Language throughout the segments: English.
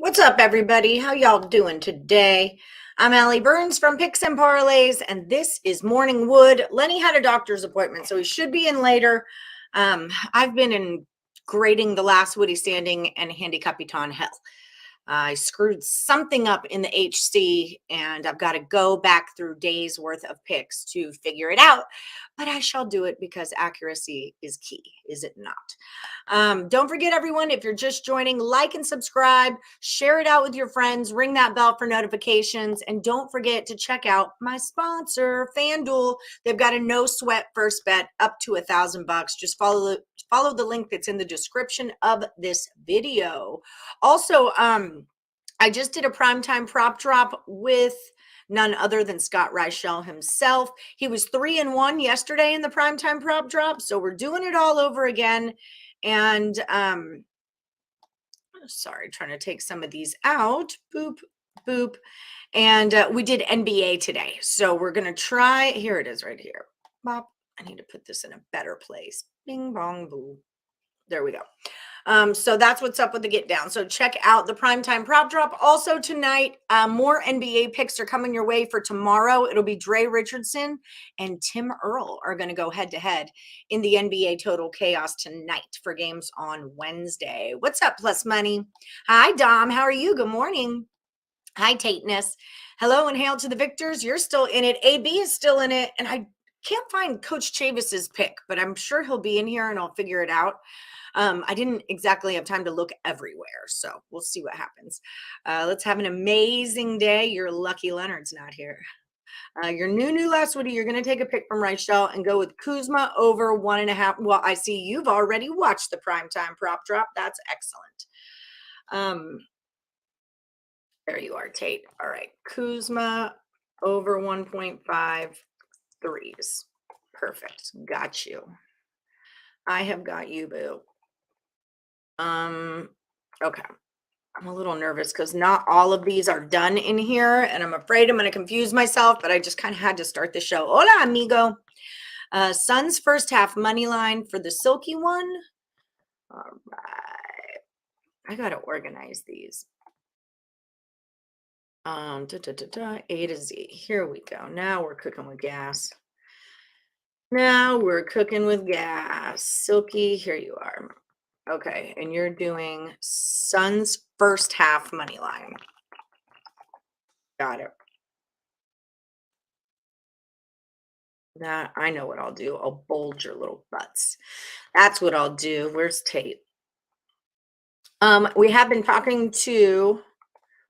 What's up, everybody? How y'all doing today? I'm Allie Burns from Picks and Parlays, and this is Morning Wood. Lenny had a doctor's appointment, so he should be in later. I've been in grading the last Woody standing and Handicapper hell. I screwed something up in the HC, and I've got to go back through days worth of picks to figure it out. But I shall do it because accuracy is key, is it not? Don't forget, everyone, if you're just joining, like and subscribe, share it out with your friends, ring that bell for notifications, and don't forget to check out my sponsor, FanDuel. They've got a no sweat first bet up to $1,000. Just follow the link that's in the description of this video. Also, I just did a primetime prop drop with none other than Scott Reichel himself. He was 3-1 yesterday in the primetime prop drop, so we're doing it all over again. And sorry, trying to take some of these out. Boop, boop. And we did NBA today, so we're gonna try. Here it is, right here. Bop. I need to put this in a better place. Bing bong boo. There we go. So that's what's up with the get down. So check out the primetime prop drop. Also tonight, more NBA picks are coming your way for tomorrow. It'll be Dre Richardson and Tim Earl are going to go head to head in the NBA Total Chaos tonight for games on Wednesday. What's up, Plus Money? Hi, Dom. How are you? Good morning. Hi, Tateness. Hello and hail to the victors. You're still in it. AB is still in it. And I can't find Coach Chavis's pick, but I'm sure he'll be in here and I'll figure it out. I didn't exactly have time to look everywhere, so we'll see what happens. Let's have an amazing day. You're lucky Leonard's not here. Your new last Woody, you're going to take a pick from Reichel and go with Kuzma over 1.5. Well, I see you've already watched the primetime prop drop. That's excellent. There you are, Tate. All right, Kuzma over 1.5 threes. Perfect. Got you. I have got you, boo. Okay. I'm a little nervous because not all of these are done in here, and I'm afraid I'm going to confuse myself, but I just kind of had to start the show. Hola, amigo. Suns first half money line for the silky one. All right. I got to organize these. A to Z. Here we go. Now we're cooking with gas. Now we're cooking with gas. Silky, here you are. Okay, and you're doing Suns first half money line. Got it. That I know what I'll do. I'll bulge your little butts. That's what I'll do. Where's Tate? We have been talking to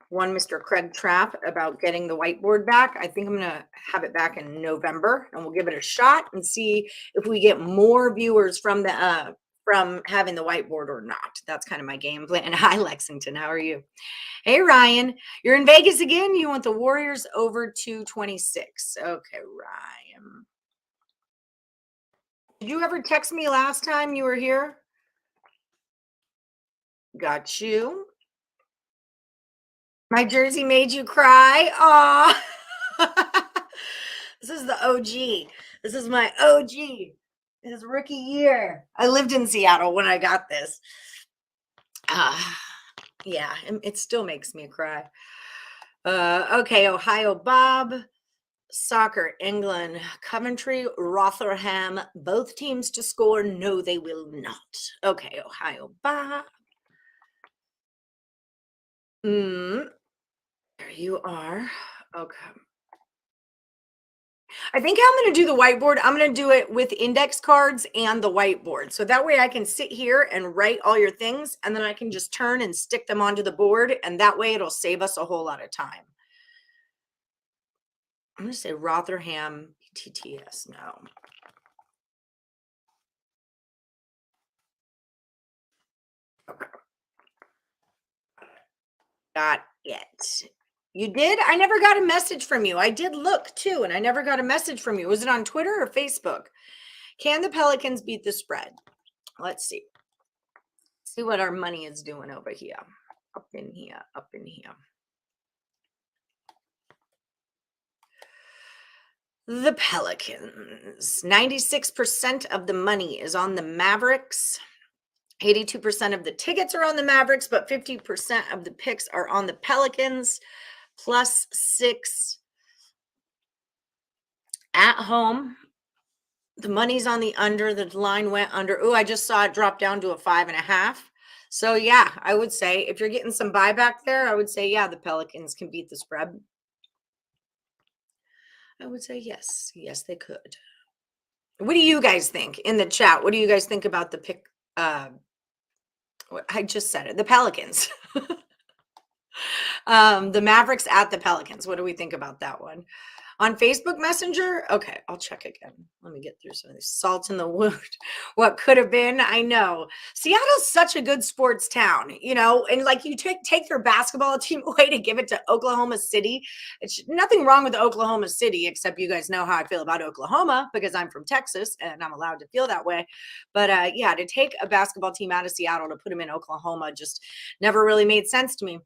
one Mr. Craig Trapp about getting the whiteboard back. I think I'm gonna have it back in November, and we'll give it a shot and see if we get more viewers from the from having the whiteboard or not. That's kind of my game plan. And hi, Lexington. How are you? Hey, Ryan. You're in Vegas again? You want the Warriors over 226. Okay, Ryan. Did you ever text me last time you were here? Got you. My jersey made you cry? Aw. This is the OG. This is my OG. His rookie year. I lived in Seattle when I got this. Yeah, it still makes me cry. Okay, Ohio Bob, soccer, England, Coventry, Rotherham, both teams to score. No, they will not. Okay, Ohio Bob. There you are. Okay. I think I'm going to do the whiteboard. I'm going to do it with index cards and the whiteboard. So that way I can sit here and write all your things, and then I can just turn and stick them onto the board. And that way it'll save us a whole lot of time. I'm going to say Rotherham TTS. No. Okay. Got it. You did? I never got a message from you. I did look too, and I never got a message from you. Was it on Twitter or Facebook? Can the Pelicans beat the spread? Let's see. See what our money is doing over here. Up in here, up in here. The Pelicans. 96% of the money is on the Mavericks. 82% of the tickets are on the Mavericks, but 50% of the picks are on the Pelicans. +6 at home. The money's on the under. The line went under. Oh, I just saw it drop down to a 5.5. So yeah, I would say if you're getting some buyback there, I would say, yeah, the Pelicans can beat the spread. I would say yes. Yes, they could. What do you guys think in the chat? What do you guys think about the pick? I just said it. The Pelicans. The Mavericks at the Pelicans. What do we think about that one? On Facebook Messenger? Okay, I'll check again. Let me get through some of this. Salt in the wound. What could have been? I know. Seattle's such a good sports town, and like you take your basketball team away to give it to Oklahoma City. It's nothing wrong with Oklahoma City, except you guys know how I feel about Oklahoma because I'm from Texas and I'm allowed to feel that way. But yeah, to take a basketball team out of Seattle to put them in Oklahoma just never really made sense to me.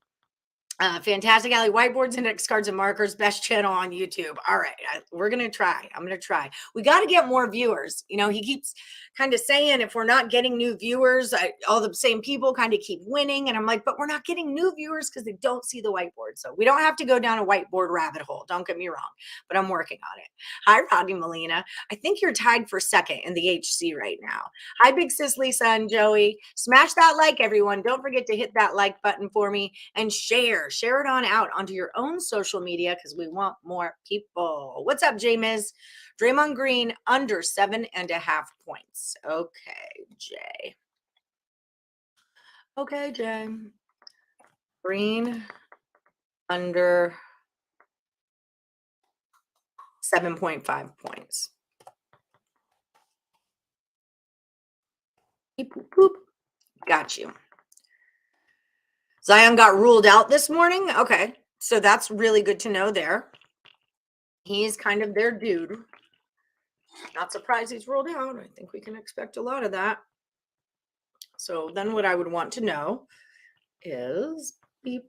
Fantastic Alley whiteboards, index cards, and markers. Best channel on YouTube. All right, we're gonna try. I'm gonna try. We got to get more viewers. He keeps kind of saying if we're not getting new viewers, all the same people kind of keep winning, and I'm like, but we're not getting new viewers because they don't see the whiteboard. So we don't have to go down a whiteboard rabbit hole. Don't get me wrong, but I'm working on it. Hi, Rodney Molina. I think you're tied for second in the HC right now. Hi, Big Sis Lisa and Joey. Smash that like, everyone. Don't forget to hit that like button for me and share it on out onto your own social media because we want more people. What's up, J-Miz? Draymond Green under 7.5 points. Okay, Jay. Okay, Jay. Green under 7.5 points. Beep, boop, boop. Got you. Zion got ruled out this morning. Okay, so that's really good to know there. He's kind of their dude. Not surprised he's ruled out. I think we can expect a lot of that. So then what I would want to know is beep.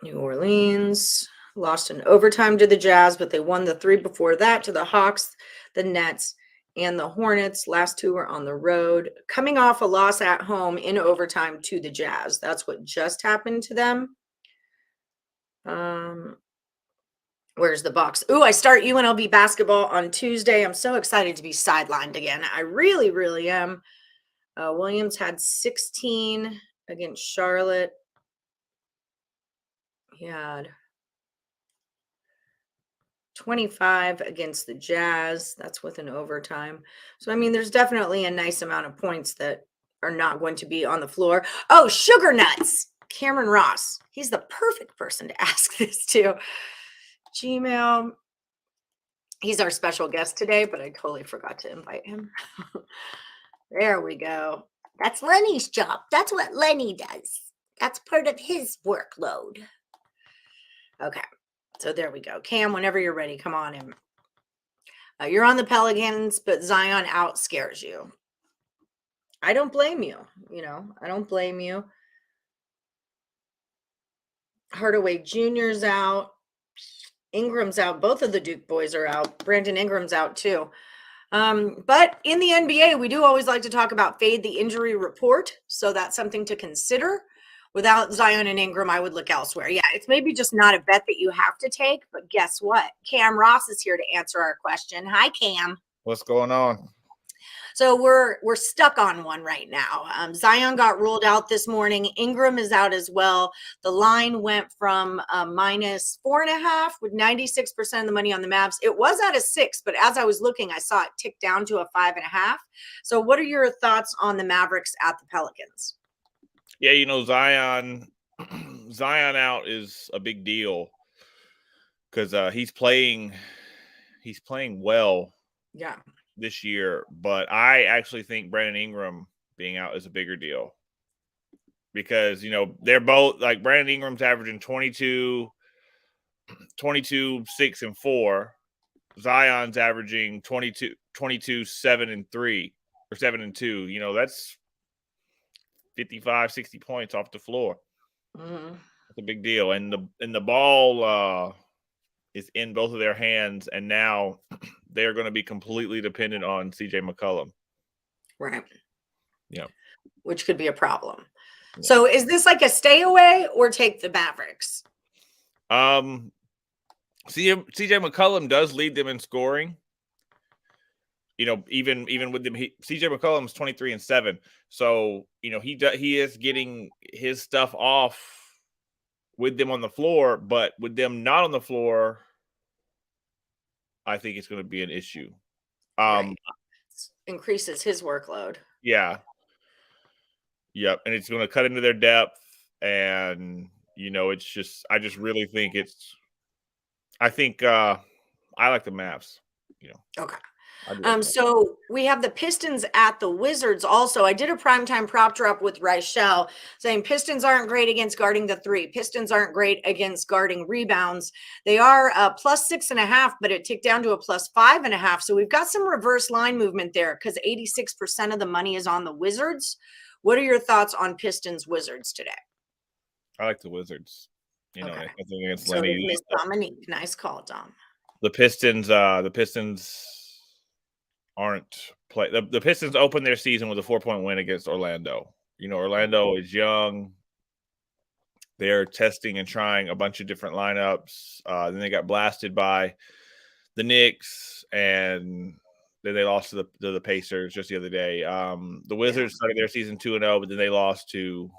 New Orleans lost in overtime to the Jazz, but they won the 3 before that to the Hawks, the Nets, and the Hornets. Last 2 were on the road, coming off a loss at home in overtime to the Jazz. That's what just happened to them. Where's the box? Ooh, I start UNLV basketball on Tuesday. I'm so excited to be sidelined again. I really, really am. Williams had 16 against Charlotte. He had 25 against the Jazz. That's with an overtime. So, I mean, there's definitely a nice amount of points that are not going to be on the floor. Oh, Sugar Nuts. Cameron Ross. He's the perfect person to ask this to. Gmail. He's our special guest today, but I totally forgot to invite him. There we go. That's Lenny's job. That's what Lenny does. That's part of his workload. Okay. So there we go. Cam, whenever you're ready, come on in. You're on the Pelicans, but Zion out scares you. I don't blame you. I don't blame you. Hardaway Jr.'s out. Ingram's out. Both of the Duke boys are out. Brandon Ingram's out too. But in the NBA, we do always like to talk about fade the injury report. So that's something to consider. Without Zion and Ingram, I would look elsewhere. Yeah, it's maybe just not a bet that you have to take, but guess what? Cam Ross is here to answer our question. Hi, Cam. What's going on? So we're stuck on one right now. Zion got ruled out this morning. Ingram is out as well. The line went from -4.5 with 96% of the money on the Mavs. It was at a 6, but as I was looking, I saw it tick down to a 5.5. So what are your thoughts on the Mavericks at the Pelicans? Yeah, Zion out is a big deal because he's playing well. Yeah. This year, but I actually think Brandon Ingram being out is a bigger deal because they're both like Brandon Ingram's averaging 22, 6, and 4. Zion's averaging 22, 7, and 3 or 7 and 2. That's 55, 60 points off the floor. Mm-hmm. That's a big deal, and the ball is in both of their hands, and now they're going to be completely dependent on CJ McCollum. Right. Yeah. Which could be a problem. Yeah. So is this like a stay away or take the Mavericks? CJ McCollum does lead them in scoring. Even with them, CJ McCollum's 23-7. So, he is getting his stuff off with them on the floor, but with them not on the floor, I think it's going to be an issue. Right. Increases his workload. Yeah. Yep. And it's going to cut into their depth. And, it's just, I just really think I like the Mavs, Okay. Like so we have the Pistons at the Wizards also. I did a primetime prop drop with Reichel saying Pistons aren't great against guarding the three. Pistons aren't great against guarding rebounds. They are plus 6.5, but it ticked down to a plus 5.5. So we've got some reverse line movement there because 86% of the money is on the Wizards. What are your thoughts on Pistons Wizards today? I like the Wizards. Okay. Nothing against So Lenny. Miss Dominique, nice call, Dom. The Pistons aren't play. The Pistons opened their season with a 4-point win against Orlando. Orlando is young. They're testing and trying a bunch of different lineups. Then they got blasted by the Knicks, and then they lost to the Pacers just the other day. The Wizards started their season 2-0, but then they lost to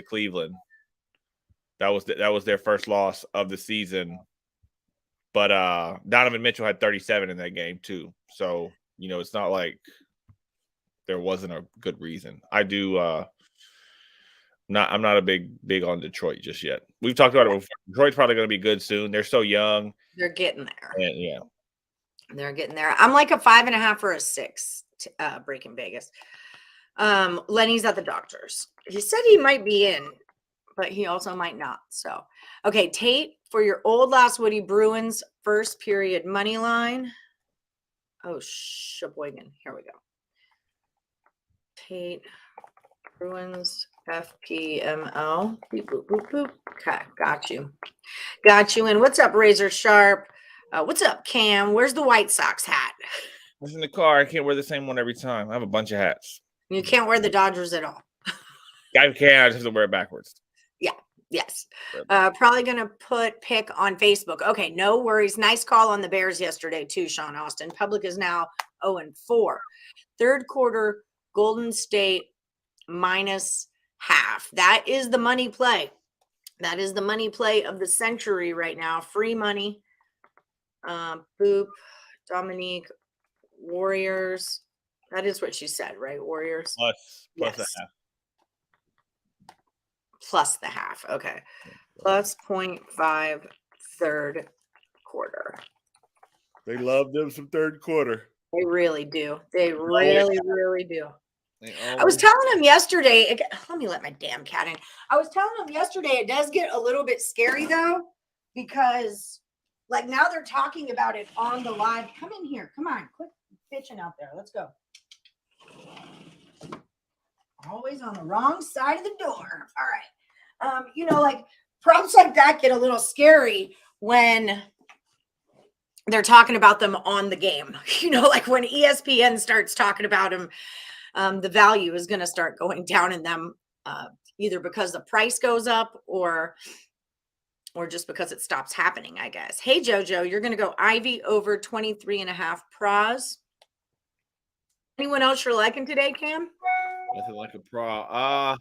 Cleveland. That was their first loss of the season. But Donovan Mitchell had 37 in that game too. So, it's not like there wasn't a good reason. I'm not a big on Detroit just yet. We've talked about it before. Detroit's probably going to be good soon. They're so young. They're getting there. And, yeah. They're getting there. I'm like a 5.5 or a 6 breaking Vegas. Lenny's at the doctors. He said he might be in, but he also might not. So, okay, Tate, for your old last Woody Bruins first period money line. Oh, Sheboygan. Here we go. Tate, Bruins, FPML. Boop, boop, boop, boop. Okay, got you. And what's up, Razor Sharp? What's up, Cam? Where's the White Sox hat? It's in the car. I can't wear the same one every time. I have a bunch of hats. You can't wear the Dodgers at all. I can. I just have to wear it backwards. Yeah. Yes. Probably going to put pick on Facebook. Okay. No worries. Nice call on the Bears yesterday too, Sean Austin. Public is now 0-4. Third quarter, Golden State minus half. That is the money play. That is the money play of the century right now. Free money. Boop. Dominique. Warriors. That is what she said, right? Warriors. Plus yes. a half. Plus the half. Okay. Plus 0.5 third quarter. They love them some third quarter. They really do. They really do. I was telling him yesterday. Let me let my damn cat in. I was telling him yesterday it does get a little bit scary though, because like now they're talking about it on the live. Come in here. Come on. Quit bitching out there. Let's go. Always on the wrong side of the door. All right. Like props like that get a little scary when they're talking about them on the game. Like when ESPN starts talking about them, the value is going to start going down in them, either because the price goes up or just because it stops happening, I guess. Hey, JoJo, you're going to go Ivy over 23.5 pros. Anyone else you're liking today, Cam? Nothing like a pro.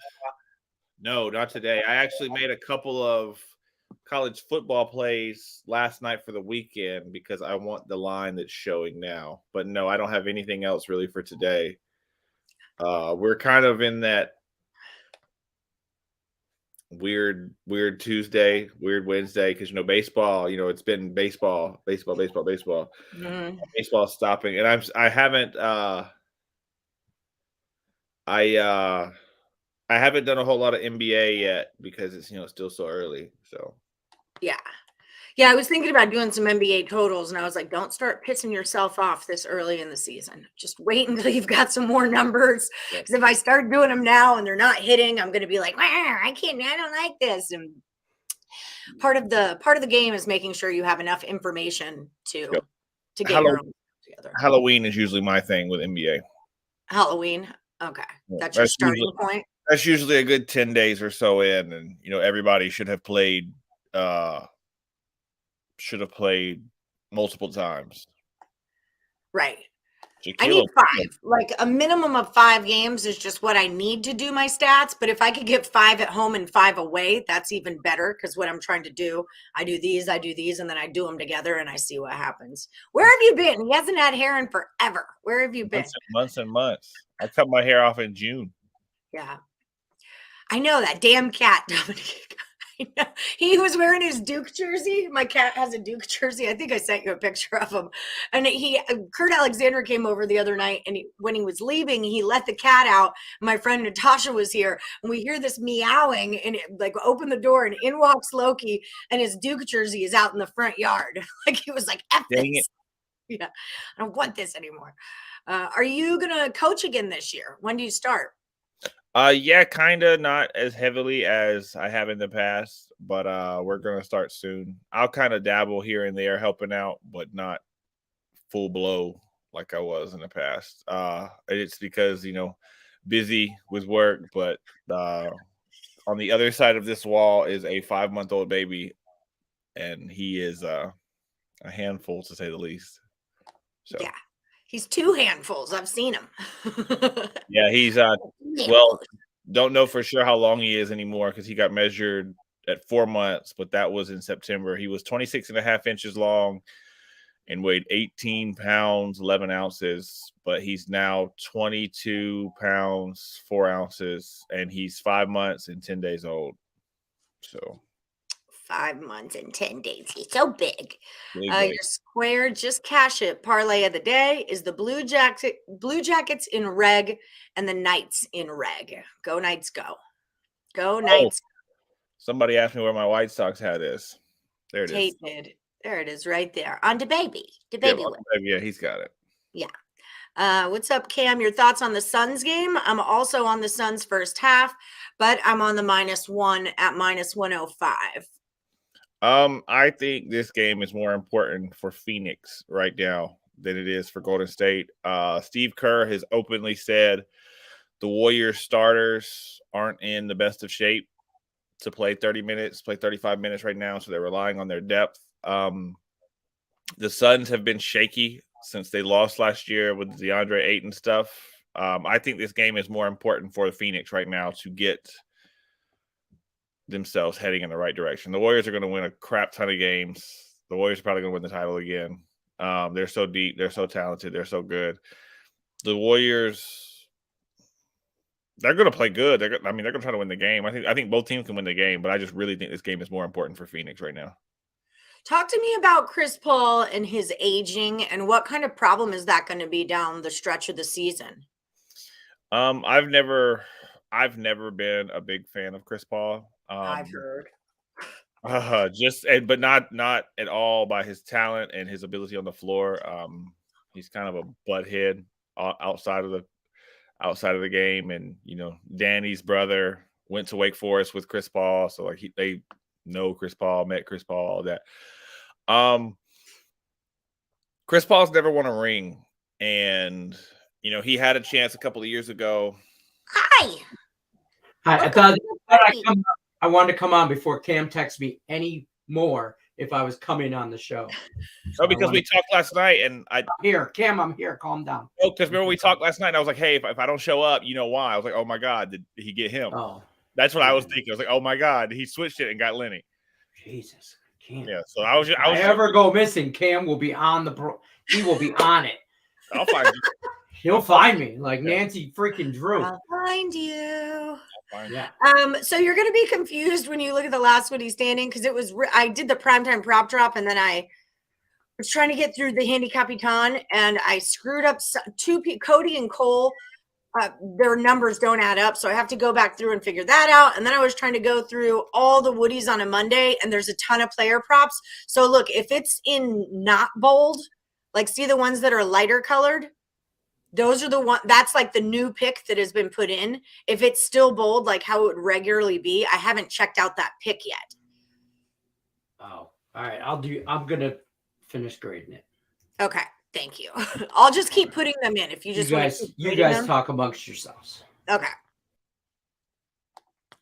No, not today. I actually made a couple of college football plays last night for the weekend because I want the line that's showing now. But no, I don't have anything else really for today. We're kind of in that weird Tuesday, weird Wednesday because baseball. It's been baseball. Mm-hmm. Baseball stopping, and I haven't. I haven't done a whole lot of NBA yet because it's still so early. So yeah, I was thinking about doing some NBA totals, and I was like, don't start pissing yourself off this early in the season. Just wait until you've got some more numbers. Because if I start doing them now and they're not hitting, I'm going to be like, I don't like this. And Part of the game is making sure you have enough information to Yep. get your own together. Halloween is usually my thing with NBA. Halloween. Okay. Yeah, That's your starting point. That's usually a good 10 days or so in, and everybody should have played multiple times. Right. Shaquille I need 5. Like a minimum of 5 games is just what I need to do my stats. But if I could get 5 at home and 5 away, that's even better. Because what I'm trying to do, I do these, and then I do them together and I see what happens. Where have you been? He hasn't had hair in forever. Where have you been? Months and months. I cut my hair off in June. Yeah. I know that damn cat, Dominic. I know. He was wearing his Duke jersey. My cat has a Duke jersey. I think I sent you a picture of him. And Kurt Alexander came over the other night, and when he was leaving, he let the cat out. My friend Natasha was here, and we hear this meowing, and open the door, and in walks Loki, and his Duke jersey is out in the front yard. Like he was like, F Dang this. it. Yeah, I don't want this anymore. Are you gonna coach again this year? When do you start? Yeah, kind of not as heavily as I have in the past, but we're gonna start soon. I'll kind of dabble here and there, helping out, but not full blow like I was in the past. It's because busy with work, but on the other side of this wall is a 5-month-old baby, and he is a handful to say the least. So yeah. He's 2 handfuls. I've seen him. Yeah, he's don't know for sure how long he is anymore because he got measured at 4 months, but that was in September. He was 26.5 inches long and weighed 18 pounds, 11 ounces, but he's now 22 pounds, 4 ounces, and he's 5 months and 10 days old. So 5 months and 10 days. He's so big. big. Your square, just cash it. Parlay of the day is the Blue Jackets in reg and the Knights in reg. Go Knights, go. Go Knights. Somebody asked me where my White Sox hat is. There it Tate is. did. There it is right there. On DeBaby. DeBaby. Yeah, he's got it. Yeah. What's up, Cam? Your thoughts on the Suns game? I'm also on the Suns first half, but I'm on the -1 at -105. I think this game is more important for Phoenix right now than it is for Golden State. Steve Kerr has openly said the Warriors starters aren't in the best of shape to play 30 minutes, play 35 minutes right now, so they're relying on their depth. The Suns have been shaky since they lost last year with DeAndre Ayton stuff. I think this game is more important for the Phoenix right now to get themselves heading in the right direction. The Warriors are going to win a crap ton of games. The Warriors are probably going to win the title again. They're so deep. They're so talented. They're so good. The Warriors, they're going to play good. They're going to try to win the game. I think both teams can win the game, but I just really think this game is more important for Phoenix right now. Talk to me about Chris Paul and his aging, and what kind of problem is that going to be down the stretch of the season? I've never been a big fan of Chris Paul. I've heard. But not at all by his talent and his ability on the floor. He's kind of a butthead outside of the game, and Danny's brother went to Wake Forest with Chris Paul, so they know Chris Paul, met Chris Paul, all that. Chris Paul's never won a ring, and he had a chance a couple of years ago. Hi. I wanted to come on before Cam texts me any more if I was coming on the show. So because we talked last night, and Cam, I'm here. Calm down. Oh, because remember we talked last night, and I was like, hey, if I don't show up, you know why? I was like, oh my God, did he get him? Oh, that's what I was thinking. I was like, oh my God, he switched it and got Lenny. Jesus, Cam. Yeah, so I was. If I ever go missing, Cam will be on he will be on it. I'll find you. He'll find me like Nancy freaking Drew. I'll find you. Yeah. So you're going to be confused when you look at the last Woody standing, because I did the primetime prop drop, and then I was trying to get through the Handicapper, and I screwed up Cody and Cole. Their numbers don't add up, so I have to go back through and figure that out. And then I was trying to go through all the Woodies on a Monday, and there's a ton of player props. So look, if it's in not bold, like see the ones that are lighter colored, those are the one that's like the new pick that has been put in. If it's still bold, like how it would regularly be, I haven't checked out that pick yet. All right, I'm gonna finish grading it. Okay, thank you. I'll just keep putting them in if you just want to keep You grading guys them. talk amongst yourselves. Okay.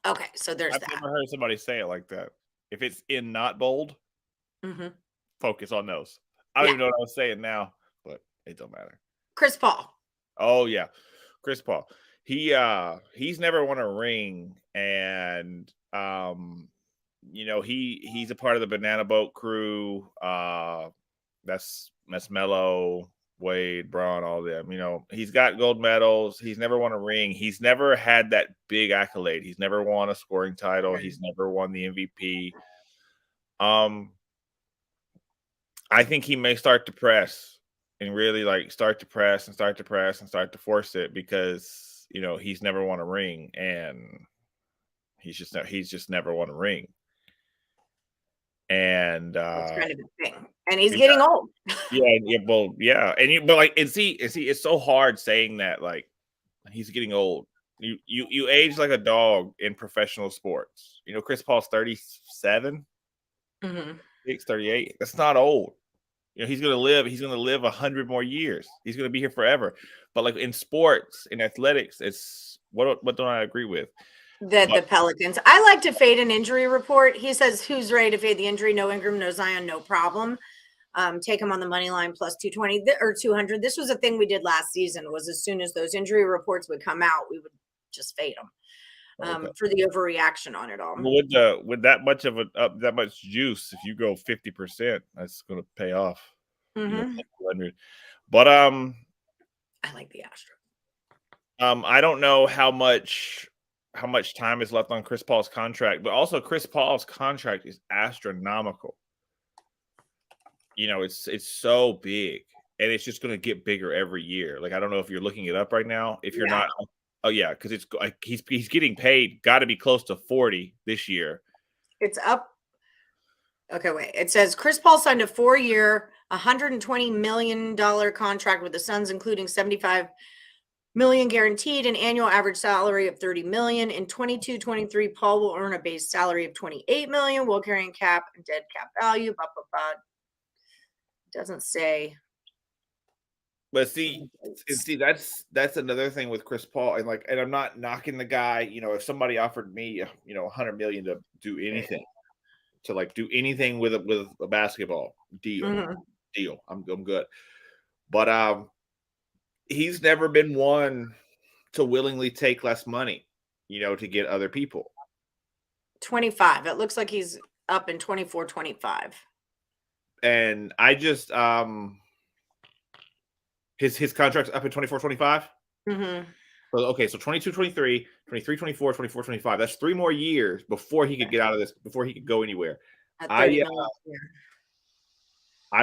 Okay, so there's I've that. never heard somebody say it like that. If it's in not bold, focus on those. I don't even know what I was saying now, but it don't matter. Chris Paul. Oh yeah, Chris Paul. He's never won a ring, and he's a part of the Banana Boat crew. That's Melo, Wade, Braun, all them. He's got gold medals. He's never won a ring. He's never had that big accolade. He's never won a scoring title. Right. He's never won the MVP. I think he may start to press and really start to press and start to force it because he's never won a ring and he's just never won a ring. And that's kind of a thing. And he's getting old. Yeah. And see, it's so hard saying that he's getting old. You age like a dog in professional sports. Chris Paul's 37, 38. That's not old. He's gonna live 100 more years. He's gonna be here forever. But in sports, in athletics, it's what don't I agree with? The Pelicans. I like to fade an injury report. He says, who's ready to fade the injury? No Ingram, no Zion, no problem. Take him on the money line plus 220 or 200. This was a thing we did last season, was as soon as those injury reports would come out, we would just fade them for the overreaction on it all. With that much of that much juice, if you go 50%, that's going to pay off. But I like the Astros. I don't know how much time is left on Chris Paul's contract, but also Chris Paul's contract is astronomical. It's so big, and it's just going to get bigger every year. I don't know if you're looking it up right now. If you're not, oh yeah, because it's he's getting paid. Got to be close to 40 this year. It's up. Okay, wait. It says Chris Paul signed a 4-year, $120 million contract with the Suns, including $75 million guaranteed, an annual average salary of $30 million. In 22-23, Paul will earn a base salary of $28 million while carrying cap and dead cap value. Blah, blah, blah. Doesn't say. But see, that's another thing with Chris Paul, and I'm not knocking the guy. If somebody offered me, $100 million to do anything, do anything with a basketball deal, I'm good. But he's never been one to willingly take less money, to get other people. 25. It looks like he's up in 24-25. And I just his contract's up in 24-25. So 22-23, 23-24, 24-25. That's 3 more years before he could get out of this, before he could go anywhere. I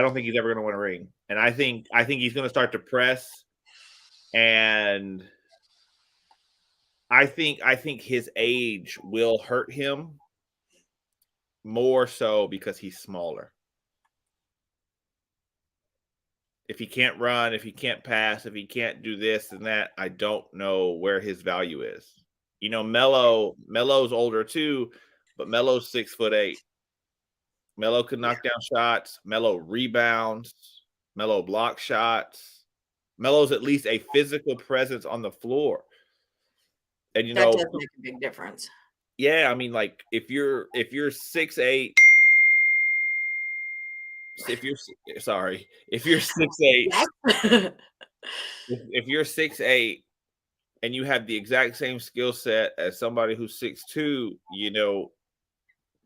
don't think he's ever going to win a ring, and I think he's going to start to press, and I think his age will hurt him more so because he's smaller. If he can't run, if he can't pass, if he can't do this and that, I don't know where his value is. Melo's older too, but Melo's 6'8". Melo could knock down shots. Melo rebounds. Melo block shots. Melo's at least a physical presence on the floor. And that does make a big difference. Yeah, I mean, if you're 6'8". If you're 6'8", if you're 6'8" and you have the exact same skill set as somebody who's 6'2",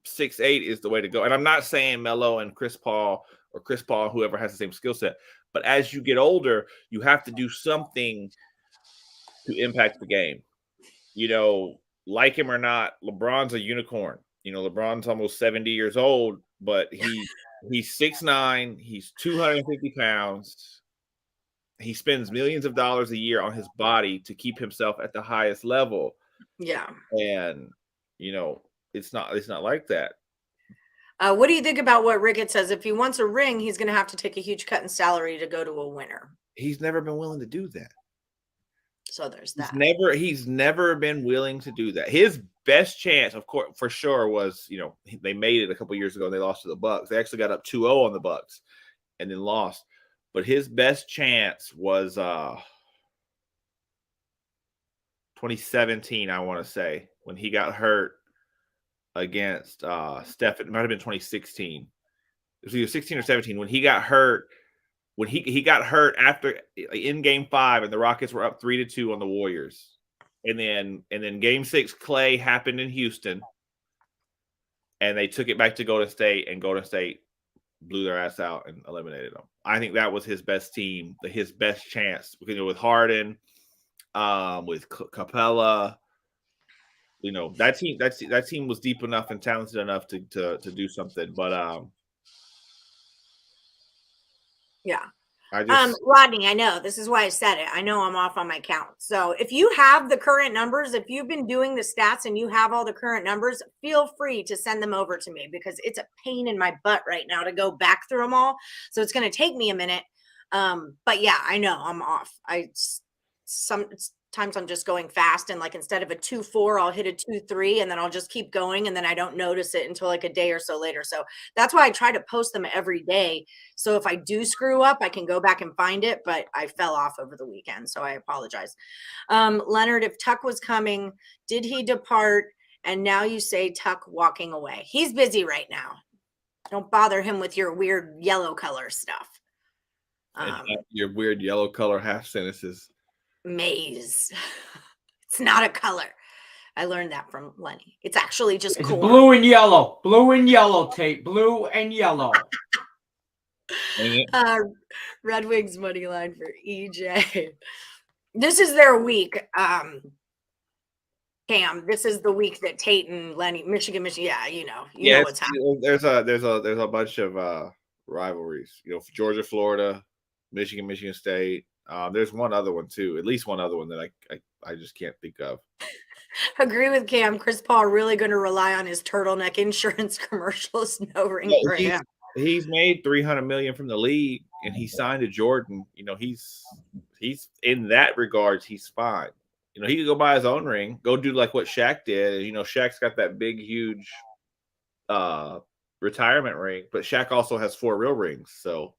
6'8" is the way to go. And I'm not saying Melo and Chris Paul or Chris Paul, whoever has the same skill set, but as you get older, you have to do something to impact the game. Like him or not, LeBron's a unicorn. LeBron's almost 70 years old, but he's 6'9", he's 250 pounds. He spends millions of dollars a year on his body to keep himself at the highest level. Yeah. And, it's not like that. What do you think about what Rickett says? If he wants a ring, he's going to have to take a huge cut in salary to go to a winner. He's never been willing to do that. So there's that. He's never been willing to do that. His best chance, of course, for sure, was, they made it a couple years ago and they lost to the Bucks. They actually got up 2-0 on the Bucks and then lost. But his best chance was 2017, I want to say, when he got hurt against Steph. It might have been 2016. It was either 16 or 17 when he got hurt. When he got hurt after in Game 5, and the Rockets were up 3-2 on the Warriors, and then Game 6, Clay happened in Houston, and they took it back to Golden State, and Golden State blew their ass out and eliminated them. I think that was his best team, his best chance, with Harden, with Capella. That team was deep enough and talented enough to do something, but yeah. Rodney, I know this is why I said it. I know I'm off on my count. So if you have the current numbers, if you've been doing the stats and you have all the current numbers, feel free to send them over to me, because it's a pain in my butt right now to go back through them all. So it's going to take me a minute. But yeah, I know I'm off. Sometimes I'm just going fast, and like instead of a 2-4, I'll hit a 2-3, and then I'll just keep going, and then I don't notice it until like a day or so later. So that's why I try to post them every day. So if I do screw up, I can go back and find it, but I fell off over the weekend, so I apologize. Leonard, if Tuck was coming, did he depart? And now you say Tuck walking away. He's busy right now. Don't bother him with your weird yellow color stuff. Your weird yellow color half sentences. Maize. It's not a color. I learned that from Lenny. It's actually just it's corn. Blue and yellow, Tate. Blue and yellow. Red Wings money line for EJ. This is their week. Cam, this is the week that Tate and Lenny, Michigan. Yeah, you know what's happening. There's a bunch of rivalries. Georgia, Florida, Michigan State. There's one other one too, at least one other one that I just can't think of. Agree with Cam. Chris Paul really going to rely on his turtleneck insurance commercials. No ring for him. He's made $300 million from the league, and he signed to Jordan. He's in that regards, he's fine. He could go buy his own ring, go do like what Shaq did. Shaq's got that big, huge retirement ring, but Shaq also has 4 real rings. So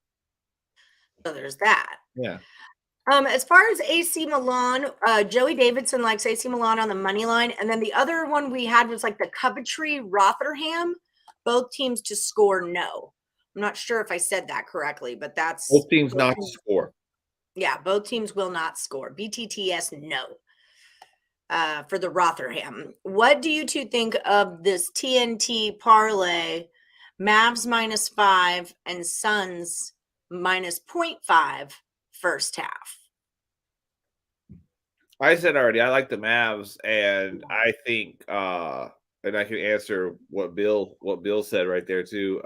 there's that. Yeah. As far as AC Milan, Joey Davidson likes AC Milan on the money line. And then the other one we had was like the Coventry Rotherham, both teams to score no. I'm not sure if I said that correctly, but that's both teams not to score. Yeah, both teams will not score. BTTS no. For the Rotherham. What do you two think of this TNT parlay? Mavs -5 and Suns -0.5 first half. I said already, I like the Mavs, and I think and I can answer what Bill said right there too.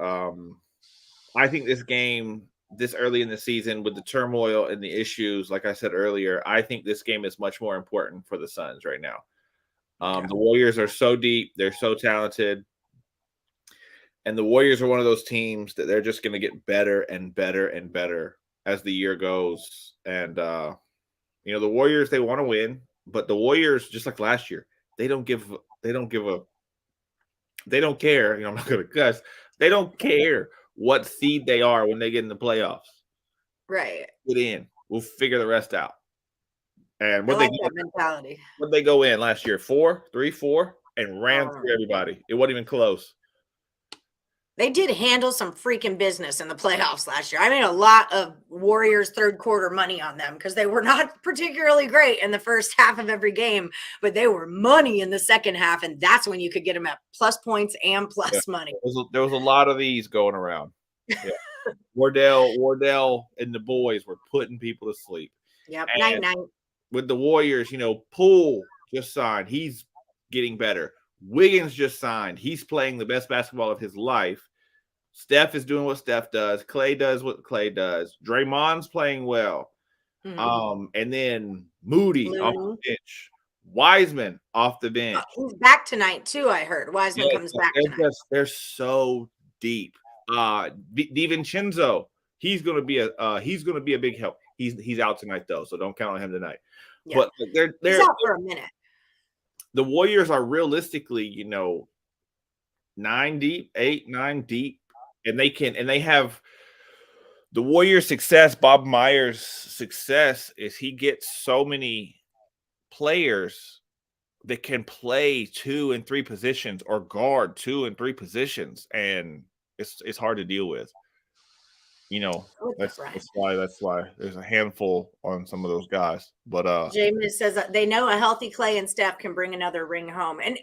I think this game, this early in the season, with the turmoil and the issues, like I said earlier, I think this game is much more important for the Suns right now. The Warriors are so deep, they're so talented, and the Warriors are one of those teams that they're just going to get better and better and better as the year goes. And the Warriors, they want to win, but the Warriors, just like last year, they don't care. I'm not going to cuss. They don't care what seed they are when they get in the playoffs. Right. Get in. We'll figure the rest out. And I like that mentality. What they go in last year? 3-4, and ran through everybody. It wasn't even close. They did handle some freaking business in the playoffs last year. I made a lot of Warriors third quarter money on them because they were not particularly great in the first half of every game, but they were money in the second half, and that's when you could get them at plus points and plus money. There was a lot of these going around. Yeah. Wardell and the boys were putting people to sleep. Yep. Night. With the Warriors, Poole just signed. He's getting better. Wiggins just signed. He's playing the best basketball of his life. Steph is doing what Steph does. Clay does what Clay does. Draymond's playing well. Mm-hmm. And then Moody off the bench. Wiseman off the bench. He's back tonight too, I heard. Wiseman comes back tonight. They're so deep. DiVincenzo, he's gonna be a big help. He's out tonight though, so don't count on him tonight. Yeah. But He's they're out for a minute. the Warriors are realistically, 9 deep, 8, 9 deep, and they have the Warriors' success. Bob Myers' success is he gets so many players that can play 2 and 3 positions or guard 2 and 3 positions, and it's hard to deal with. That's why there's a handful on some of those guys. But James says they know a healthy Clay and Steph can bring another ring home. And,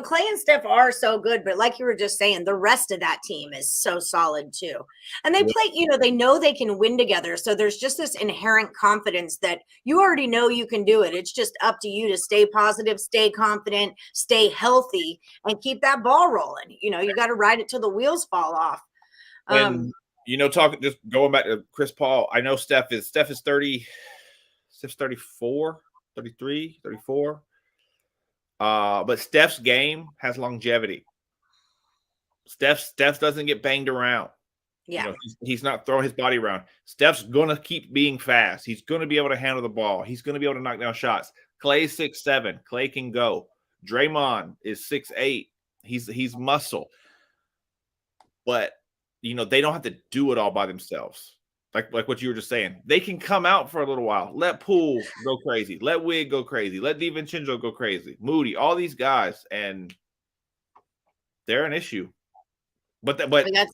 Clay and Steph are so good. But like you were just saying, the rest of that team is so solid, too. And they play, they know they can win together. So there's just this inherent confidence that you already know you can do it. It's just up to you to stay positive, stay confident, stay healthy, and keep that ball rolling. You got to ride it till the wheels fall off. Talking, just going back to Chris Paul, I know Steph is 30, Steph's 34, 33, 34. But Steph's game has longevity. Steph doesn't get banged around. Yeah. He's not throwing his body around. Steph's going to keep being fast. He's going to be able to handle the ball. He's going to be able to knock down shots. Clay's 6'7". Clay can go. Draymond is 6'8". He's muscle. But they don't have to do it all by themselves. Like what you were just saying. They can come out for a little while. Let Poole go crazy. Let Wig go crazy. Let DiVincenzo go crazy. Moody, all these guys, and they're an issue. But go ahead.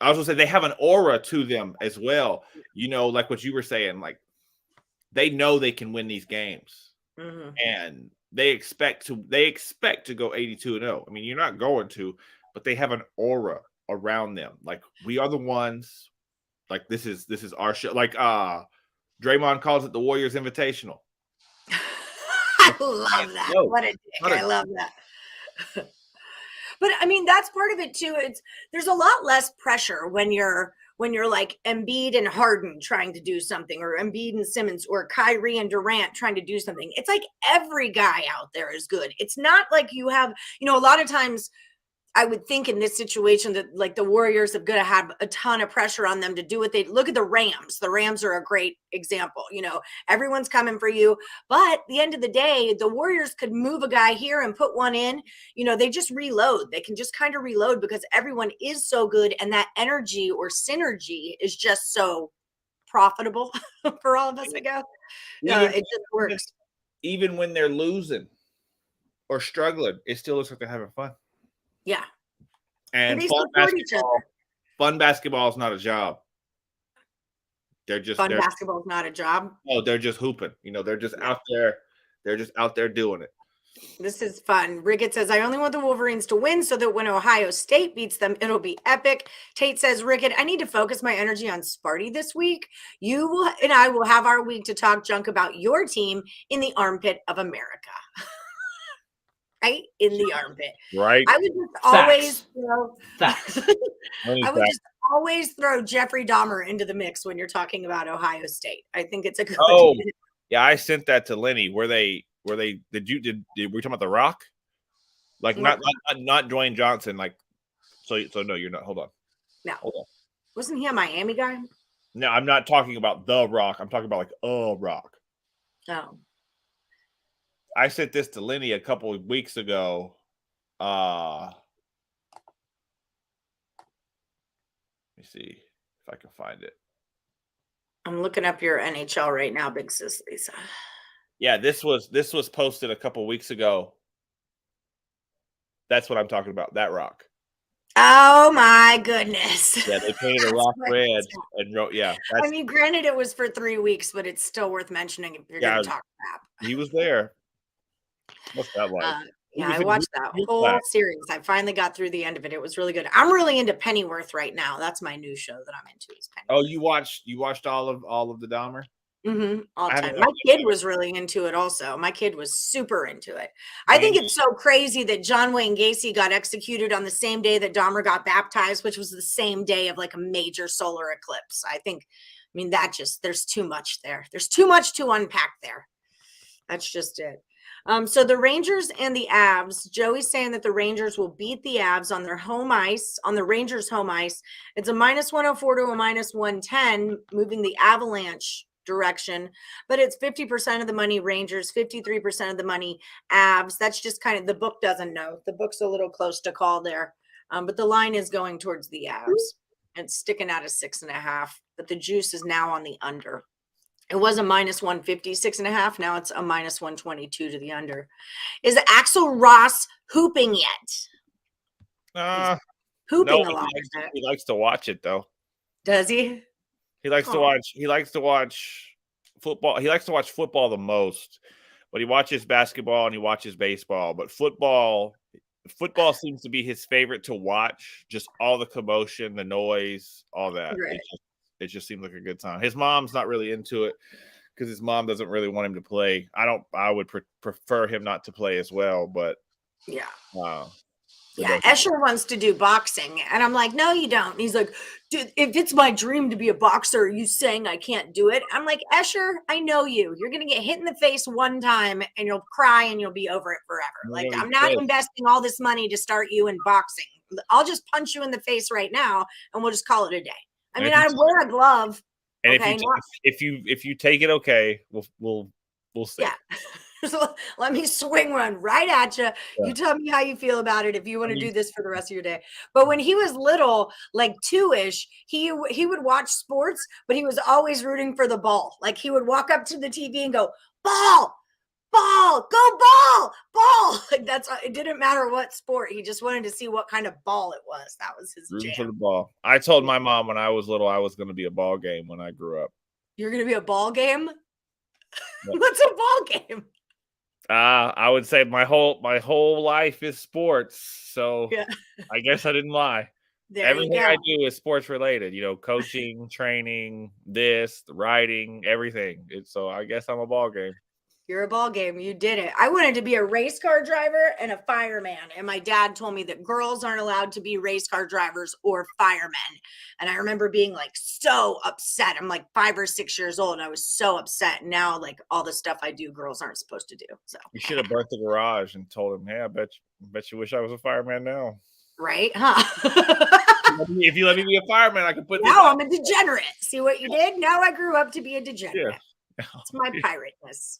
I was going to say they have an aura to them as well. Like what you were saying, like they know they can win these games. Mm-hmm. And they expect to go 82-0. I mean, you're not going to, but they have an aura around them. Like we are the ones. Like this is our show. Like Draymond calls it the Warriors Invitational. I love that. What a dick. I love that. But I mean, that's part of it too. There's a lot less pressure when you're like Embiid and Harden trying to do something, or Embiid and Simmons, or Kyrie and Durant trying to do something. It's like every guy out there is good. It's not like you have, a lot of times I would think in this situation that like the Warriors have got to have a ton of pressure on them to do what they look at the Rams. The Rams are a great example. Everyone's coming for you, but at the end of the day, the Warriors could move a guy here and put one in. They just reload. They can just kind of reload because everyone is so good, and that energy or synergy is just so profitable for all of us. I guess it just works. Even when they're losing or struggling, it still looks like they're having fun. Yeah. And fun basketball is not a job. Basketball is not a job. Oh, they're just hooping. They're just out there. They're just out there doing it. This is fun. Rickett says, I only want the Wolverines to win so that when Ohio State beats them, it'll be epic. Tate says, Rickett, I need to focus my energy on Sparty this week. You and I will have our week to talk junk about your team in the armpit of America. Right in the armpit. Right. I would just always throw always throw Jeffrey Dahmer into the mix when you're talking about Ohio State. I think it's a good yeah, I sent that to Lenny. Were we talking about The Rock? Like not Dwayne Johnson, like so no, you're not. Hold on. No. Hold on. Wasn't he a Miami guy? No, I'm not talking about The Rock. I'm talking about like a Rock. Oh. I sent this to Lenny a couple of weeks ago. Let me see if I can find it. I'm looking up your NHL right now, Big Sis Lisa. Yeah, this was posted a couple of weeks ago. That's what I'm talking about. That Rock. Oh my goodness. Yeah, they painted a rock red and wrote, I mean, granted it was for 3 weeks, but it's still worth mentioning if you're going to talk crap. He was there. What's that like? I watched that whole series. I finally got through the end of it. It was really good. I'm really into Pennyworth right now. That's my new show that I'm into. Is Pennyworth. Oh, you watched all of the Dahmer? Mm-hmm. All the time. My kid was really into it also. My kid was super into it. I think it's so crazy that John Wayne Gacy got executed on the same day that Dahmer got baptized, which was the same day of like a major solar eclipse. There's too much there. There's too much to unpack there. That's just it. So the Rangers and the Avs, Joey's saying that the Rangers will beat the Avs on their home ice, on the Rangers' home ice. It's a -104 to a -110, moving the Avalanche direction, but it's 50% of the money Rangers, 53% of the money Avs. That's just kind of, the book doesn't know. The book's a little close to call there. But the line is going towards the Avs. It's sticking out of 6.5, but the juice is now on the under. It was a minus 150, 6.5. Now it's a minus 122 to the under. Is Axel Ross hooping yet? Hooping no, a lot. He likes to watch it though. Does he? He likes to watch. He likes to watch football. He likes to watch football the most, but he watches basketball and he watches baseball. But football seems to be his favorite to watch. Just all the commotion, the noise, all that. Right. It just seems like a good time. His mom's not really into it because his mom doesn't really want him to play. I would prefer him not to play as well, but yeah. Yeah, Escher wants to do boxing. And I'm like, no, you don't. And he's like, dude, if it's my dream to be a boxer, are you saying I can't do it? I'm like, Escher, I know you. You're going to get hit in the face one time and you'll cry and you'll be over it forever. Like, I'm not investing all this money to start you in boxing. I'll just punch you in the face right now and we'll just call it a day. I mean, I wear a glove. And okay, if you take it, okay, we'll see. Yeah. So let me swing one right at you. Yeah. You tell me how you feel about it if you want to do this for the rest of your day. But when he was little, like 2-ish, he would watch sports, but he was always rooting for the ball. Like he would walk up to the TV and go, ball, go ball. Like it didn't matter what sport. He just wanted to see what kind of ball it was. That was his rooting jam. for the ball. I told my mom when I was little I was going to be a ball game when I grew up. You're going to be a ball game? Yeah. What's a ball game? I would say my whole life is sports, so yeah. I guess I didn't lie. Everything I do is sports related. Coaching, training, the writing, everything. So I guess I'm a ball game. You're a ball game. You did it. I wanted to be a race car driver and a fireman. And my dad told me that girls aren't allowed to be race car drivers or firemen. And I remember being like so upset. I'm like 5 or 6 years old. And I was so upset. Now, like all the stuff I do, girls aren't supposed to do. So you should have burnt the garage and told him, hey, I bet you wish I was a fireman now. Right? Huh? If you let me be a fireman, I can put this. Now I'm a degenerate. See what you did? Now I grew up to be a degenerate. Yeah. It's my pirateness.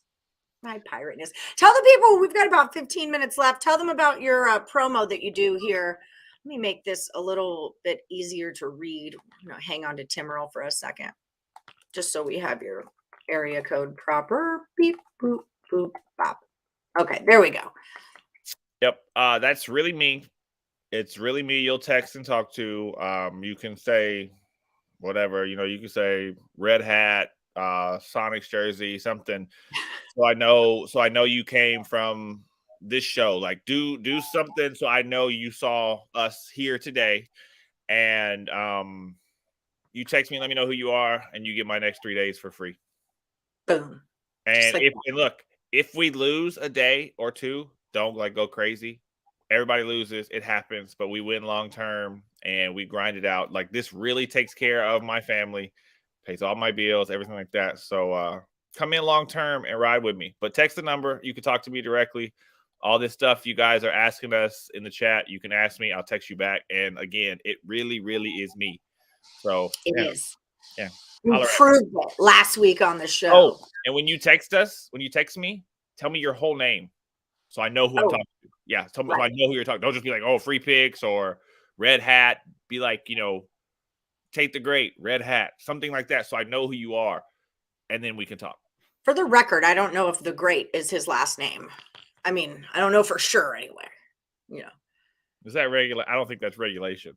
Tell the people, we've got about 15 minutes left. Tell them about your promo that you do here. Let me make this a little bit easier to read. Hang on to Timmerl for a second, just so we have your area code proper. Beep, boop, boop, bop. Okay, there we go. Yep, that's really me. It's really me. You'll text and talk to. You can say whatever. You can say red hat, Sonics jersey, something. So I know you came from this show. Like do something so I know you saw us here today. And you text me and let me know who you are, and you get my next 3 days for free. Boom. And look, if we lose a day or two, don't go crazy. Everybody loses, it happens, but we win long term and we grind it out. Like this really takes care of my family, pays all my bills, everything like that. So come in long term and ride with me. But text the number. You can talk to me directly. All this stuff you guys are asking us in the chat, you can ask me. I'll text you back. And again, it really, really is me. So it is. Yeah. We proved it last week on the show. Oh, and when you text me, tell me your whole name so I know who I'm talking to. Yeah, tell me so I know who you're talking. Don't just be like, oh, free picks or red hat. Be like, Tate the Great, red hat, something like that. So I know who you are. And then we can talk. For the record, I don't know if the Great is his last name. I mean, I don't know for sure anyway. Is that regular? I don't think that's regulation.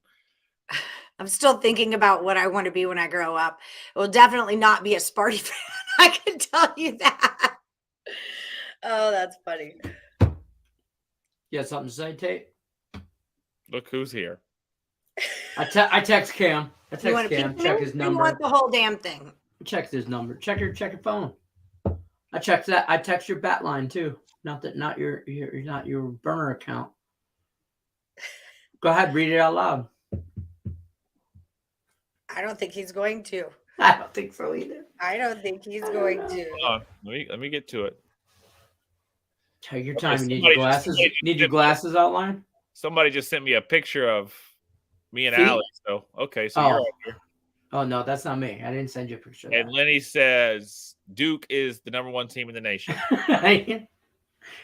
I'm still thinking about what I want to be when I grow up. It will definitely not be a Sparty fan. I can tell you that. Oh, that's funny. You got something to say, Tate? Look who's here. I text Cam. Check his number. You want the whole damn thing. Check his number. Check your phone. I checked that. I text your bat line too. Not your burner account. Go ahead, read it out loud. I don't think he's going to. I don't think so either. I don't think he's going to. Hold on. Let me get to it. Take your time. You need your glasses. Need your glasses outline? Somebody just sent me a picture of me and Alex. So okay, so you're right here. Oh no, that's not me. I didn't send you a picture of And Lenny says Duke is the number 1 team in the nation. that.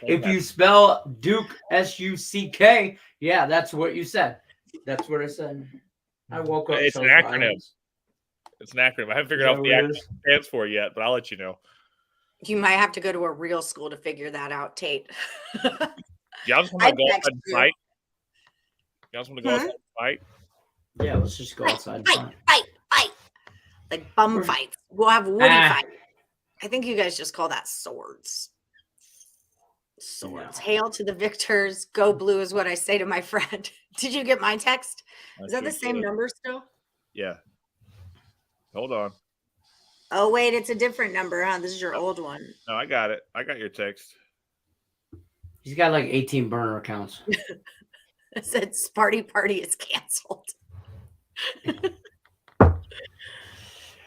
If you spell Duke SUCK, yeah, that's what you said. That's what I said. I woke up. It's an acronym. It's an acronym. I haven't figured out what the acronym stands for yet, but I'll let you know. You might have to go to a real school to figure that out, Tate. Y'all just want to go outside and fight? Y'all just want to go outside and fight? Yeah, let's just go outside and fight. Fight. Like bum fights. We'll have Woody fight. I think you guys just call that swords. Swords. No. Hail to the victors. Go blue is what I say to my friend. Did you get my text? Is that the same number still? Yeah. Hold on. Oh, wait, it's a different number, huh? This is your old one. No, I got it. I got your text. He's got like 18 burner accounts. It said Sparty Party is canceled.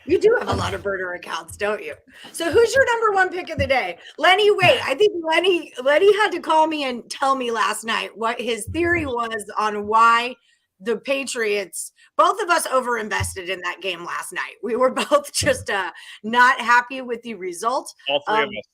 You do have a lot of burner accounts, don't you? So who's your number 1 pick of the day? Lenny, wait. I think Lenny had to call me and tell me last night what his theory was on why the Patriots, both of us overinvested in that game last night. We were both just not happy with the result. All three of us.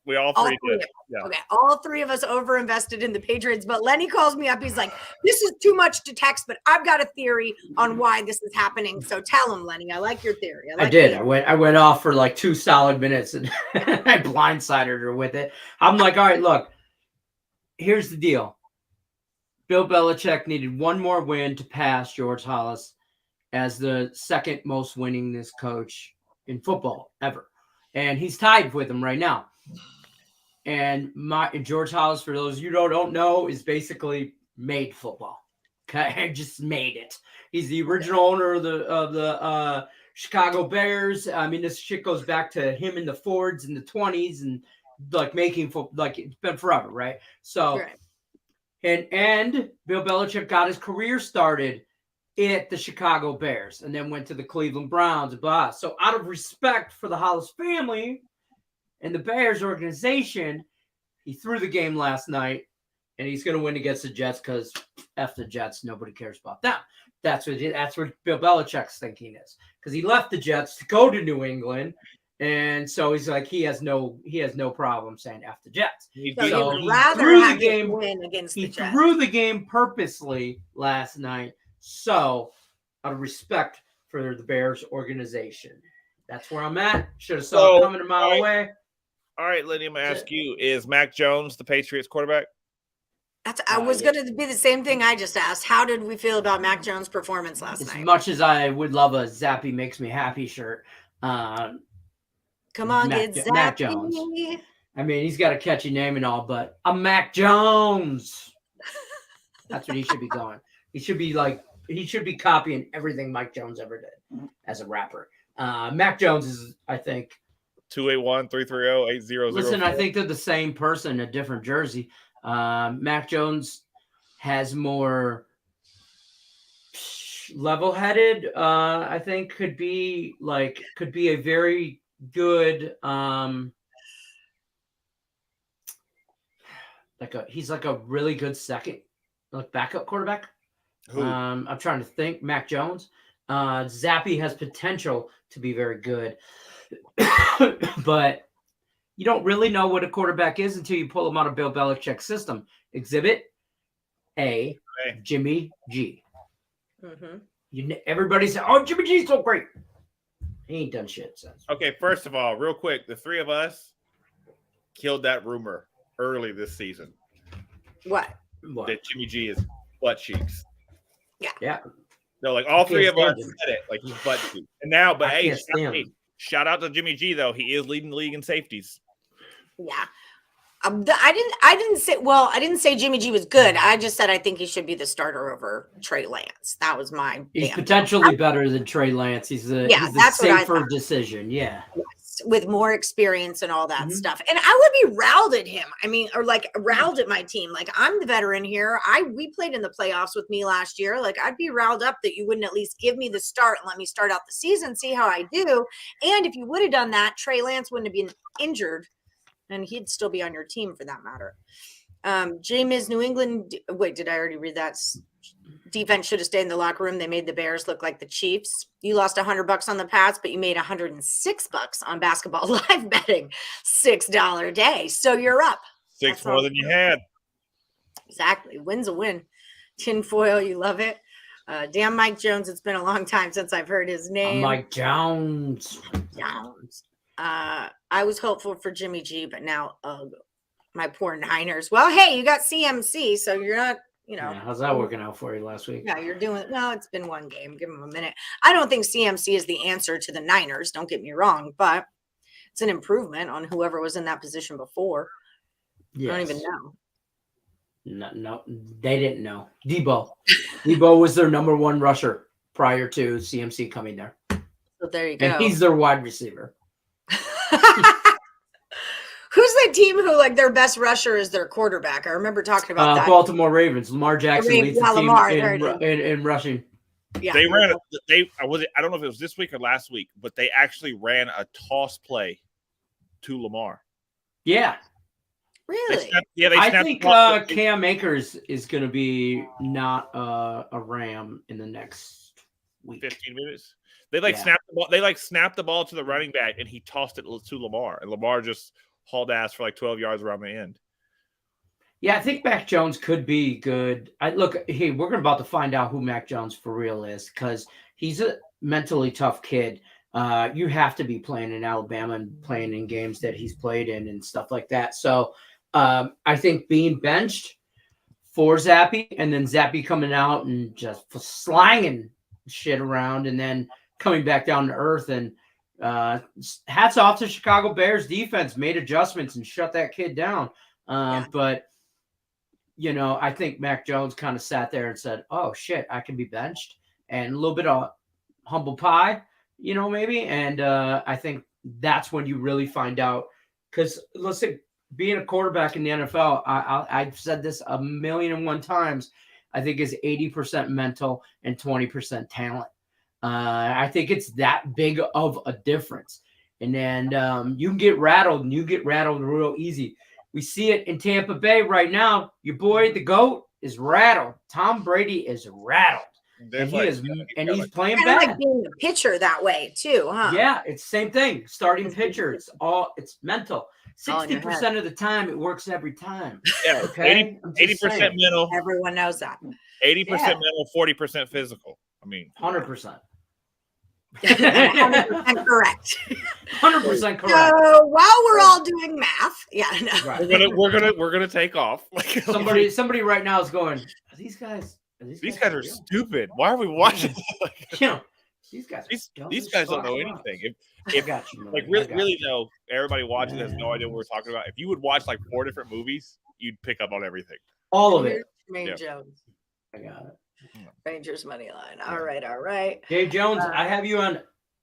We all three did. Yeah. Okay, all 3 of us overinvested in the Patriots, but Lenny calls me up. He's like, this is too much to text, but I've got a theory on why this is happening. So tell him, Lenny. I like your theory. I did. I went off for like 2 solid minutes and I blindsided her with it. I'm like, all right, look, here's the deal. Bill Belichick needed 1 more win to pass George Halas as the 2nd most winningest coach in football ever. And he's tied with him right now. And George Halas, for those of you who don't know, is basically made football. Okay, just made it. He's the original owner of the Chicago Bears. I mean, this shit goes back to him in the Fords in the 20s and like making like it's been forever, right? So, right. And Bill Belichick got his career started at the Chicago Bears and then went to the Cleveland Browns. Blah. So, out of respect for the Halas family and the Bears organization, he threw the game last night, and he's going to win against the Jets because F the Jets. Nobody cares about them. That's what Bill Belichick's thinking is, because he left the Jets to go to New England, and so he's like he has no problem saying F the Jets. So he threw the game win against the Jets. He threw the game purposely last night, so out of respect for the Bears organization. That's where I'm at. Should have saw it coming a mile away. All right, Lenny, I'm going to ask you, is Mac Jones the Patriots quarterback? I was going to be the same thing I just asked. How did we feel about Mac Jones' performance last night? As much as I would love a Zappy Makes Me Happy shirt. Come on, get Zappy. Mac Jones. I mean, he's got a catchy name and all, but I'm Mac Jones. That's what he should be going. He should be copying everything Mike Jones ever did as a rapper. Mac Jones is, I think, 281-330-8004. Listen, I think they're the same person, a different jersey. Mac Jones has more level-headed. I think could be a very good he's like a really good second backup quarterback. Who? I'm trying to think. Mac Jones. Zappy has potential to be very good. But you don't really know what a quarterback is until you pull him out of Bill Belichick's system. Exhibit A, Jimmy G. Mm-hmm. Everybody said, "Oh, Jimmy G's so great." He ain't done shit since. Okay, first of all, real quick, the 3 of us killed that rumor early this season. What? That Jimmy G is butt cheeks. Yeah. No, like all 3 of us said it, like he's butt cheeks. And now, but shout out to Jimmy G though. He is leading the league in safeties. Yeah. I didn't say Jimmy G was good. I just said I think he should be the starter over Trey Lance. That was my. He's potentially better than Trey Lance. He's the safer decision. Yeah. Yes, with more experience and all that stuff. And I would be riled at him. I mean, or like riled at my team. Like, I'm the veteran here. We played in the playoffs with me last year. Like, I'd be riled up that you wouldn't at least give me the start and let me start out the season, see how I do. And if you would have done that, Trey Lance wouldn't have been injured. And he'd still be on your team for that matter. Jameis, New England. Wait, did I already read that? defense should have stayed in the locker room. They made the Bears look like the Chiefs. You lost $100 on the Pats, but you made $106 on basketball live betting. $6 a day. So you're up. Six more than you had. Exactly. Win's a win. Tinfoil, you love it. Damn Mike Jones. It's been a long time since I've heard his name. Mike Jones. I was hopeful for Jimmy G, but now, my poor Niners. Well, hey, you got CMC, so you're not, Yeah, how's that working out for you last week? Yeah, you're doing well. It's been one game. Give him a minute. I don't think CMC is the answer to the Niners. Don't get me wrong, but it's an improvement on whoever was in that position before. Yes. I don't even know. No, they didn't know. Debo was their number one rusher prior to CMC coming there. So there you go. And he's their wide receiver. Who's the team who like their best rusher is their quarterback? I remember talking about that. Baltimore Ravens. Lamar Jackson leads the team in rushing. Yeah, they ran. I don't know if it was this week or last week, but they actually ran a toss play to Lamar. Yeah. Really? I think Cam Akers is going to be not a Ram in the next week. 15 minutes. They snapped the ball. They snapped the ball to the running back, and he tossed it to Lamar, and Lamar just hauled ass for 12 yards around the end. Yeah, I think Mac Jones could be good. Hey, we're about to find out who Mac Jones for real is because he's a mentally tough kid. You have to be playing in Alabama and playing in games that he's played in and stuff like that. So I think being benched for Zappy and then Zappy coming out and just slanging shit around and then coming back down to earth and hats off to Chicago Bears defense, made adjustments and shut that kid down. But, I think Mac Jones kind of sat there and said, oh, shit, I can be benched. And a little bit of humble pie, maybe. And I think that's when you really find out. Because, listen, being a quarterback in the NFL, I've said this 1,000,001 times, I think is 80% mental and 20% talent. I think it's that big of a difference. And then you can get rattled, and you get rattled real easy. We see it in Tampa Bay right now. Your boy, the GOAT, is rattled. Tom Brady is rattled. And he's playing bad. Like being a pitcher that way too, huh? Yeah, it's the same thing. Starting pitcher, it's mental. 60% of the time, it works every time. Yeah, okay. 80% mental. Everyone knows that. 80% mental, 40% physical. 100%. 100% correct. 100% correct. So while we're all doing math, right. we're gonna take off. Somebody right now is going, these guys are stupid. Why are we watching? These guys don't know anything. Really though, everybody watching has no idea what we're talking about. If you would watch 4 different movies, you'd pick up on everything. All of it. Jones. I got it. Rangers money line. All right. Dave Jones, I have you on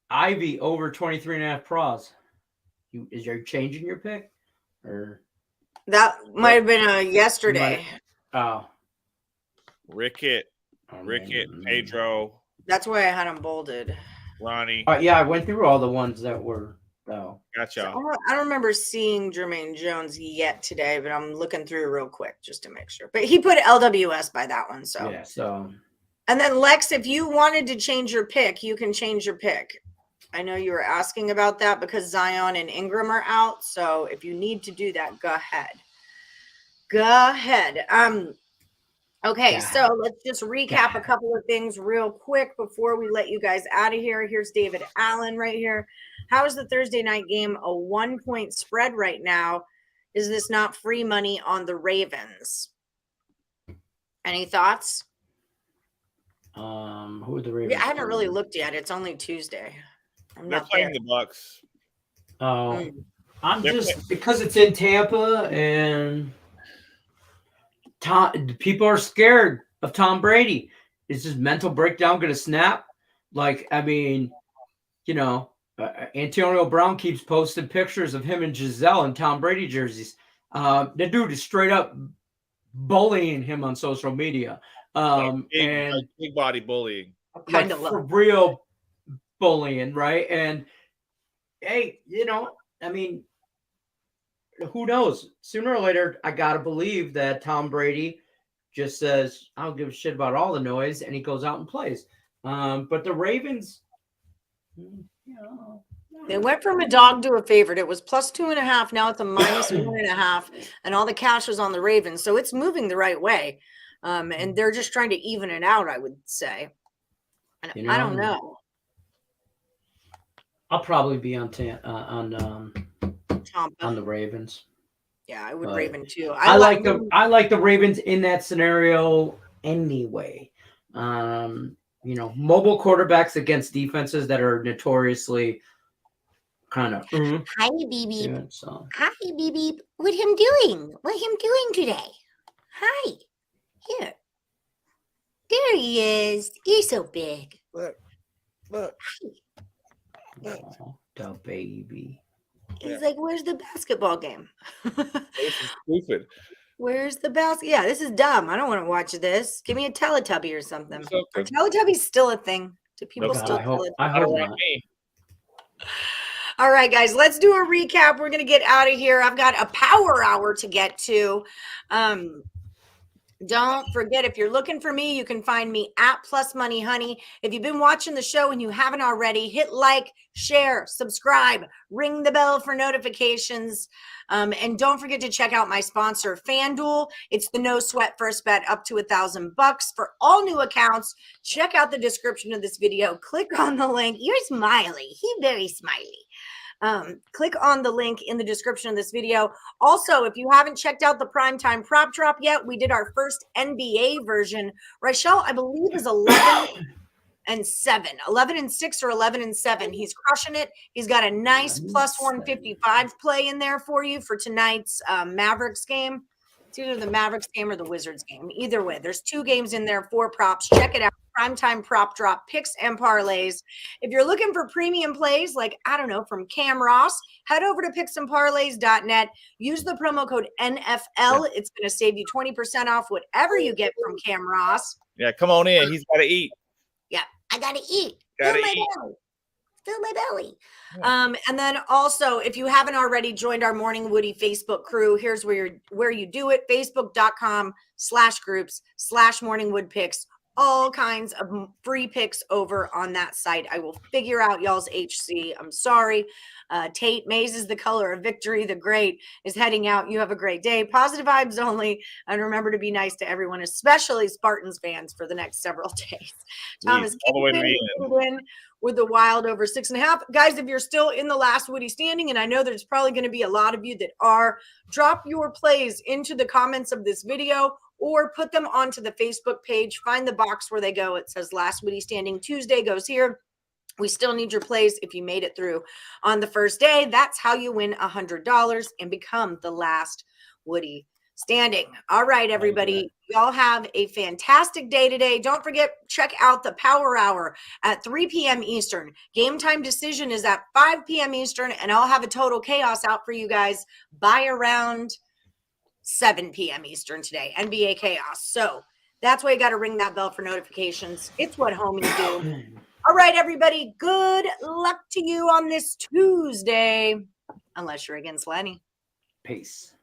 Ivy over 23.5 pros. Is you changing your pick? Or that might have been yesterday. Rickett, Pedro. That's why I had them bolded. Ronnie. Yeah, I went through all the ones that were. Gotcha. So I don't remember seeing Jermaine Jones yet today, but I'm looking through real quick just to make sure. But he put LWS by that one, so. Yeah, so. And then Lex, if you wanted to change your pick, you can change your pick. I know you were asking about that because Zion and Ingram are out. So if you need to do that, go ahead. Okay, so let's just recap a couple of things real quick before we let you guys out of here. Here's David Allen right here. How is the Thursday night game a 1-point spread right now? Is this not free money on the Ravens? Any thoughts? Who are the Ravens? Yeah, I haven't really looked yet. It's only Tuesday. They're playing the Bucks. Oh, I'm just because it's in Tampa and people are scared of Tom Brady. Is his mental breakdown going to snap? Antonio Brown keeps posting pictures of him and Giselle in Tom Brady jerseys. The dude is straight up bullying him on social media. Big body bullying. Kind of for real bullying, right? And hey, who knows? Sooner or later, I gotta believe that Tom Brady just says, I don't give a shit about all the noise, and he goes out and plays. But the Ravens, They went from a dog to a favorite. It was plus 2.5. Now it's a minus 1.5, and all the cash was on the Ravens. So it's moving the right way. And they're just trying to even it out, I would say. And I don't know. I'll probably be on the Ravens. Yeah, I would Raven too. I like the Ravens in that scenario anyway. Mobile quarterbacks against defenses that are notoriously kind of. Hi, BB. Yeah, so. Hi, BB. What him doing? What him doing today? Hi. Here. There he is. You're so big. Look. Oh, the baby. He's like, where's the basketball game? This is stupid. Where's the basket? Yeah, this is dumb. I don't want to watch this. Give me a Teletubby or something. Are Teletubbies still a thing? Do people still Teletubbies? I hope not. All right, guys, let's do a recap. We're going to get out of here. I've got a power hour to get to. Don't forget, if you're looking for me, you can find me at Plus Money Honey. If you've been watching the show and you haven't already, hit like, share, subscribe, ring the bell for notifications. And don't forget to check out my sponsor, FanDuel. It's the no sweat first bet up to $1,000 for all new accounts. Check out the description of this video. Click on the link. You're smiley. He's very smiley. Click on the link in the description of this video. Also, if you haven't checked out the primetime prop drop yet, we did our first NBA version. Rachel, I believe, is 11 and 7, 11 and 6 or 11 and 7. He's crushing it. He's got a nice plus 155 play in there for you for tonight's Mavericks game. It's either the Mavericks game or the Wizards game. Either way, there's 2 games in there, 4 props. Check it out. Primetime prop drop picks and parlays. If you're looking for premium plays, like, I don't know, from Cam Ross, head over to picksandparlays.net. Use the promo code NFL. It's going to save you 20% off whatever you get from Cam Ross. Yeah, come on in. He's got to eat. Yeah, I got to eat. Gotta Fill my eat. belly. Fill my belly. And then also, if you haven't already joined our Morning Woody Facebook crew, here's where you do it. Facebook.com/groups/morningwoodpicks. All kinds of free picks over on that site. I will figure out y'all's HC. I'm sorry. Tate, Maze is the color of victory. The great is heading out. You have a great day. Positive vibes only. And remember to be nice to everyone, especially Spartans fans, for the next several days. Thomas all the way to the Kingpin with the Wild over 6.5. Guys, if you're still in the last Woody standing, and I know there's probably going to be a lot of you that are, drop your plays into the comments of this video or put them onto the Facebook page. Find the box where they go. It says last Woody standing Tuesday goes here. We still need your plays if you made it through on the first day. That's how you win $100 and become the last Woody standing. All right, everybody. Y'all have a fantastic day today. Don't forget, check out the Power Hour at 3 p.m. Eastern. Game time decision is at 5 p.m. Eastern, and I'll have a total chaos out for you guys by around 7 p.m. Eastern today. NBA chaos. So that's why you got to ring that bell for notifications. It's what homies do. All right, everybody. Good luck to you on this Tuesday. Unless you're against Lenny. Peace.